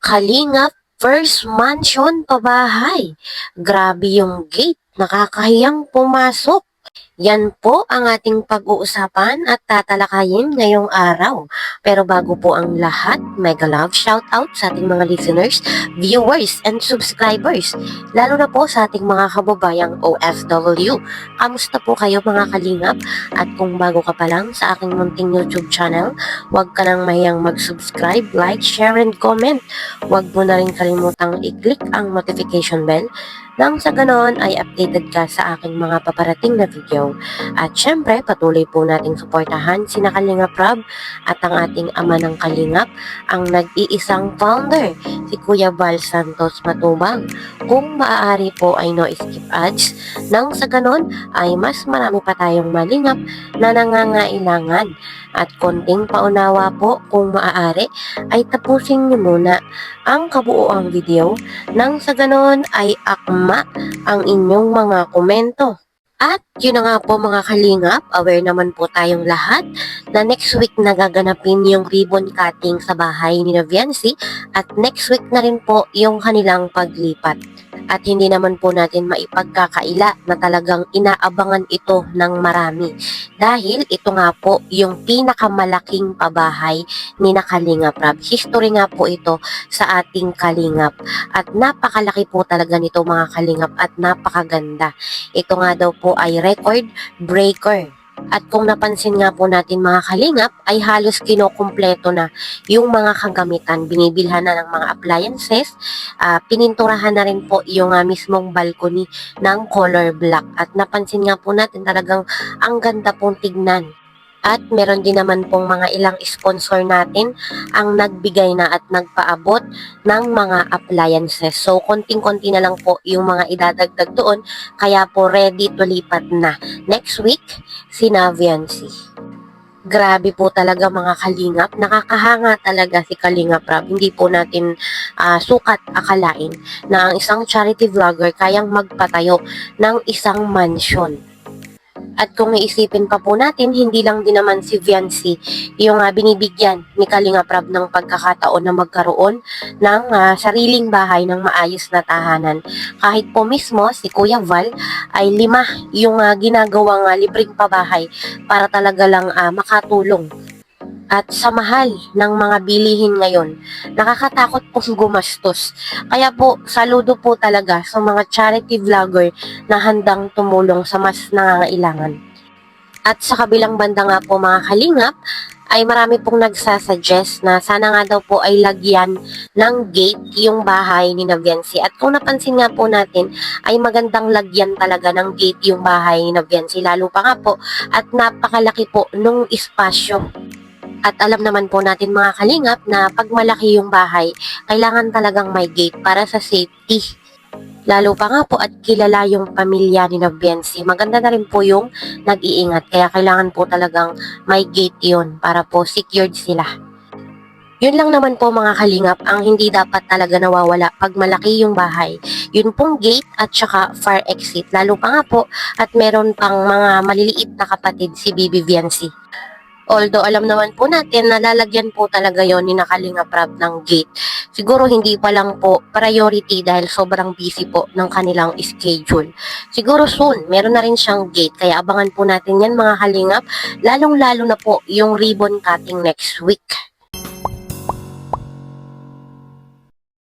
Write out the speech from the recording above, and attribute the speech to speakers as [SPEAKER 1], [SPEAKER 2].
[SPEAKER 1] Kalingap first mansion pabahay. Grabe yung gate, nakakahiyang pumasok. Yan po ang ating pag-uusapan at tatalakayin ngayong araw. Pero bago po ang lahat, mega love shout out sa ating mga listeners, viewers, and subscribers. Lalo na po sa ating mga kababayang OFW. Kamusta po kayo mga kalingap? At kung bago ka pa lang sa aking munting YouTube channel, huwag ka nang mahiyang mag-subscribe, like, share, and comment. Huwag mo na rin kalimutang i-click ang notification bell nang sa ganon ay updated ka sa aking mga paparating na video. At syempre, patuloy po nating suportahan sina Kalingap Rob at ang ating ama ng Kalingap, ang nag-iisang founder, si Kuya Val Santos Matubang. Kung maaari po ay no skip ads, nang sa ganon ay mas marami pa tayong malingap na nangangailangan. At konting paunawa po kung maaari ay tapusin niyo muna ang kabuoang video nang sa ganon ay akma ang inyong mga komento. At yun na nga po mga kalingap, aware naman po tayong lahat na next week nagaganapin yung ribbon cutting sa bahay ni Viancy at next week na rin po yung kanilang paglipat. At hindi naman po natin maipagkakaila na talagang inaabangan ito ng marami. Dahil ito nga po yung pinakamalaking pabahay ni na Kalingap Rob. History nga po ito sa ating Kalingap. At napakalaki po talaga nito mga Kalingap at napakaganda. Ito nga daw po ay record breaker. At kung napansin nga po natin mga kalingap, ay halos kinokumpleto na yung mga kagamitan. Binibilhan na ng mga appliances, pininturahan na rin po yung mismong balcony ng color black. At napansin nga po natin talagang ang ganda pong tignan. At meron din naman pong mga ilang sponsor natin ang nagbigay na at nagpaabot ng mga appliances. So, konting-konti na lang po yung mga idadagdag doon. Kaya po ready to lipat na. Next week, si Viancy. Grabe po talaga mga kalingap. Nakakahanga talaga si Kalingap Rob. Hindi po natin sukat akalain na ang isang charity vlogger kayang magpatayo ng isang mansion. At kung iisipin pa po natin, hindi lang din naman si Viancy yung binibigyan ni Kalingap Rob ng pagkakataon na magkaroon ng sariling bahay ng maayos na tahanan. Kahit po mismo si Kuya Val ay 5 yung ginagawang libreng pabahay para talaga lang makatulong. At sa mahal ng mga bilihin ngayon, nakakatakot pong gumastos. Kaya po, saludo po talaga sa mga charity vlogger na handang tumulong sa mas nangangailangan. At sa kabilang banda nga po mga kalingap, ay marami pong nagsasuggest na sana nga daw po ay lagyan ng gate yung bahay ni Viancy. At kung napansin nga po natin, ay magandang lagyan talaga ng gate yung bahay ni Viancy. Lalo pa nga po, at napakalaki po nung espasyo. At alam naman po natin mga kalingap na pag malaki yung bahay, kailangan talagang may gate para sa safety. Lalo pa nga po at kilala yung pamilya ni Viancy. Maganda na rin po yung nag-iingat. Kaya kailangan po talagang may gate yun para po secured sila. Yun lang naman po mga kalingap ang hindi dapat talaga nawawala pag malaki yung bahay. Yun pong gate at saka fire exit. Lalo pa nga po at meron pang mga maliliit na kapatid si Bibi Viancy. Although alam naman po natin na lalagyan po talaga yon ni Kalingap Rob ng gate. Siguro hindi pa lang po priority dahil sobrang busy po ng kanilang schedule. Siguro soon, meron na rin siyang gate. Kaya abangan po natin yan mga kalingap. Lalong-lalo na po yung ribbon cutting next week.